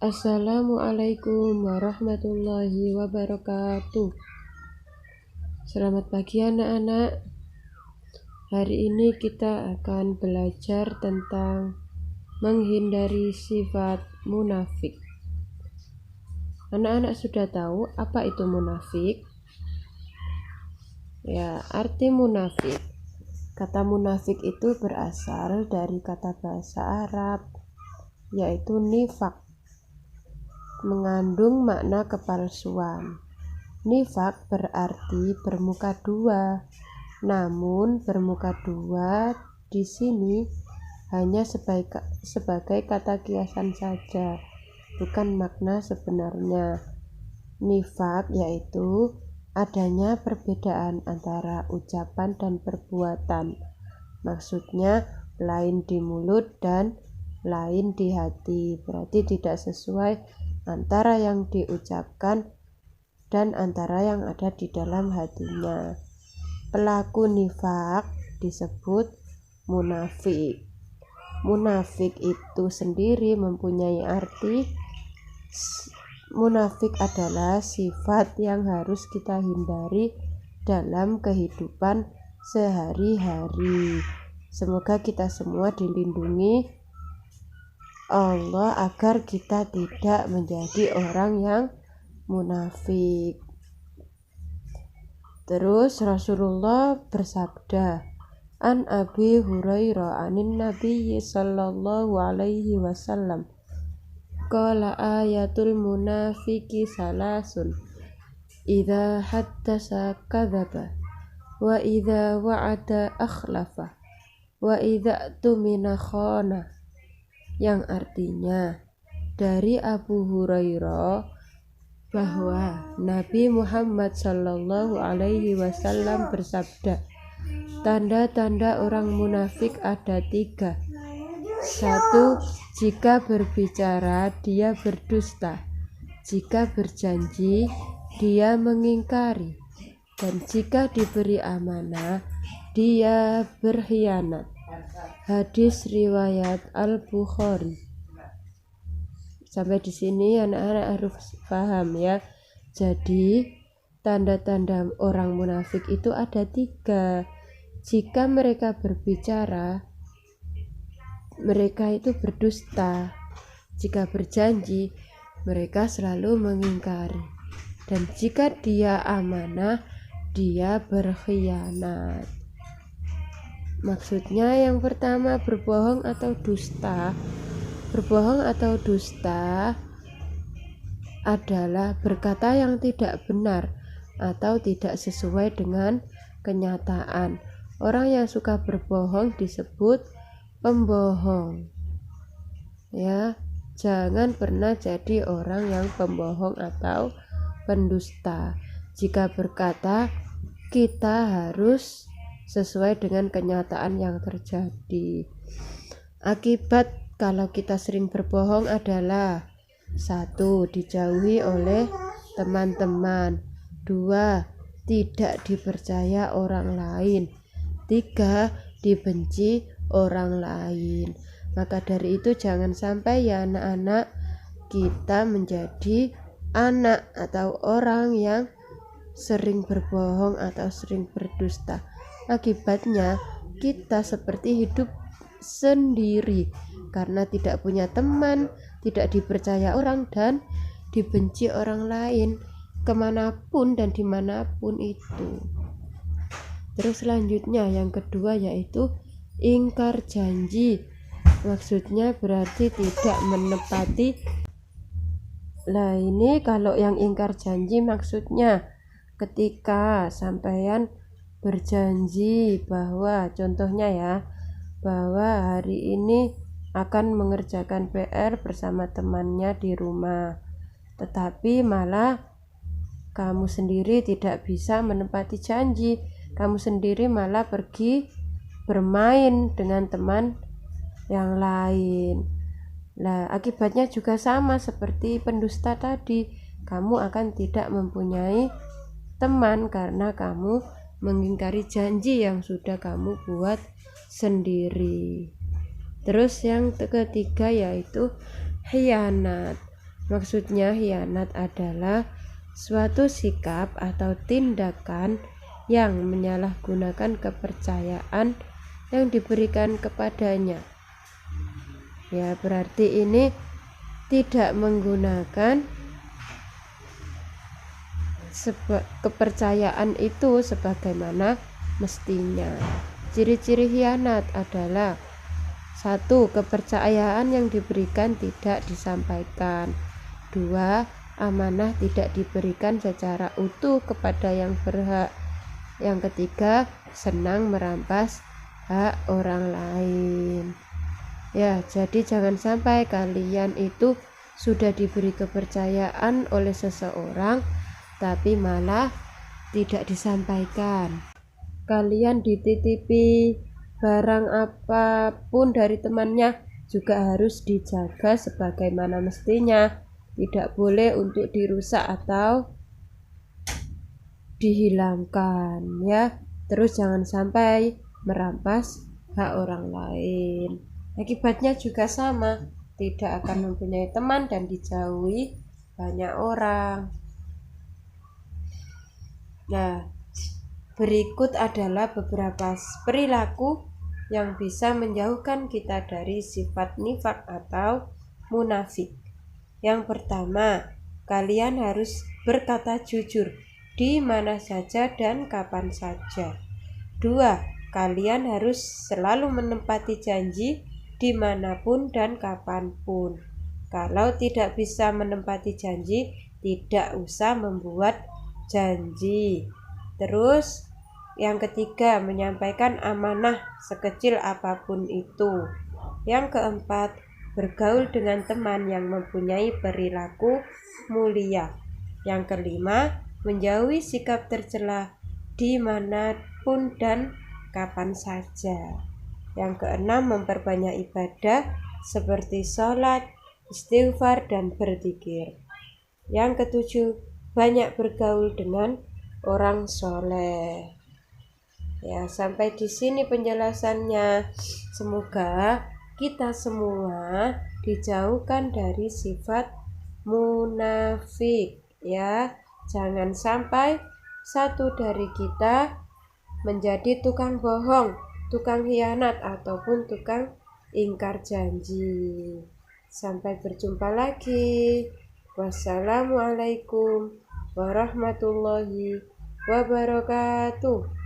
Assalamualaikum warahmatullahi wabarakatuh. Selamat pagi anak-anak. Hari ini kita akan belajar tentang menghindari sifat munafik. Anak-anak sudah tahu apa itu munafik? Ya, arti munafik. Kata munafik itu berasal dari kata bahasa Arab, yaitu nifak, mengandung makna kepalsuan. Nifak berarti bermuka dua, namun bermuka dua di sini hanya sebagai kata kiasan saja, bukan makna sebenarnya. Nifak yaitu adanya perbedaan antara ucapan dan perbuatan. Maksudnya lain di mulut dan lain di hati, berarti tidak sesuai antara yang diucapkan dan antara yang ada di dalam hatinya. Pelaku nifak disebut munafik. Munafik itu sendiri mempunyai arti. Munafik adalah sifat yang harus kita hindari dalam kehidupan sehari-hari. Semoga kita semua dilindungi Allah agar kita tidak menjadi orang yang munafik. Terus Rasulullah bersabda, An Abi Hurairah anin Nabi sallallahu alaihi wasallam, qala ayatul munafiki salasun, idza haddasa kadzaba, wa idza wa'ada akhlafa, wa idza tumina khana. Yang artinya dari Abu Hurairah bahwa Nabi Muhammad Sallallahu Alaihi Wasallam bersabda, tanda-tanda orang munafik ada 3. 1. Jika berbicara dia berdusta, jika berjanji dia mengingkari, dan jika diberi amanah dia berkhianat. Hadis riwayat Al-Bukhari. Sampai di sini anak-anak harus paham ya. Jadi tanda-tanda orang munafik itu ada 3. Jika mereka berbicara, mereka itu berdusta. Jika berjanji, mereka selalu mengingkari. Dan jika dia amanah, dia berkhianat. Maksudnya yang pertama berbohong atau dusta. Berbohong atau dusta adalah berkata yang tidak benar atau tidak sesuai dengan kenyataan. Orang yang suka berbohong disebut pembohong. Ya, jangan pernah jadi orang yang pembohong atau pendusta. Jika berkata, kita harus sesuai dengan kenyataan yang terjadi. Akibat kalau kita sering berbohong adalah 1. Dijauhi oleh teman-teman, 2. Tidak dipercaya orang lain, 3. Dibenci orang lain. Maka dari itu jangan sampai ya anak-anak kita menjadi anak atau orang yang sering berbohong atau sering berdusta. Akibatnya kita seperti hidup sendiri karena tidak punya teman, tidak dipercaya orang dan dibenci orang lain kemanapun dan dimanapun itu. Terus selanjutnya yang kedua yaitu ingkar janji. Maksudnya berarti tidak menepati. Nah ini kalau yang ingkar janji maksudnya ketika sampean berjanji bahwa contohnya ya, bahwa hari ini akan mengerjakan PR bersama temannya di rumah, tetapi malah kamu sendiri tidak bisa menepati janji, kamu sendiri malah pergi bermain dengan teman yang lain. Nah, akibatnya juga sama seperti pendusta tadi, kamu akan tidak mempunyai teman karena kamu mengingkari janji yang sudah kamu buat sendiri. Terus yang ketiga yaitu khianat. Maksudnya khianat adalah suatu sikap atau tindakan yang menyalahgunakan kepercayaan yang diberikan kepadanya. Ya, berarti ini tidak menggunakan kepercayaan itu sebagaimana mestinya. Ciri-ciri khianat adalah: 1. Kepercayaan yang diberikan tidak disampaikan. 2. Amanah tidak diberikan secara utuh kepada yang berhak. Yang ketiga, senang merampas hak orang lain. Ya, jadi jangan sampai kalian itu sudah diberi kepercayaan oleh seseorang tapi malah tidak disampaikan. Kalian dititipi barang apapun dari temannya juga harus dijaga sebagaimana mestinya. Tidak boleh untuk dirusak atau dihilangkan, ya. Terus jangan sampai merampas hak orang lain. Akibatnya juga sama, tidak akan mempunyai teman dan dijauhi banyak orang. Nah, berikut adalah beberapa perilaku yang bisa menjauhkan kita dari sifat nifak atau munafik. Yang pertama, kalian harus berkata jujur di mana saja dan kapan saja. 2. Kalian harus selalu menepati janji dimanapun dan kapanpun. Kalau tidak bisa menepati janji, tidak usah membuat janji. Terus yang ketiga, menyampaikan amanah sekecil apapun itu. Yang keempat, bergaul dengan teman yang mempunyai perilaku mulia. Yang kelima, menjauhi sikap tercela dimanapun dan kapan saja. Yang keenam, memperbanyak ibadah seperti sholat, istighfar, dan berzikir. Yang ketujuh, banyak bergaul dengan orang soleh. Ya, sampai di sini penjelasannya. Semoga kita semua dijauhkan dari sifat munafik, ya. Jangan sampai satu dari kita menjadi tukang bohong, tukang khianat, ataupun tukang ingkar janji. Sampai berjumpa lagi. Wassalamualaikum warahmatullahi wabarakatuh.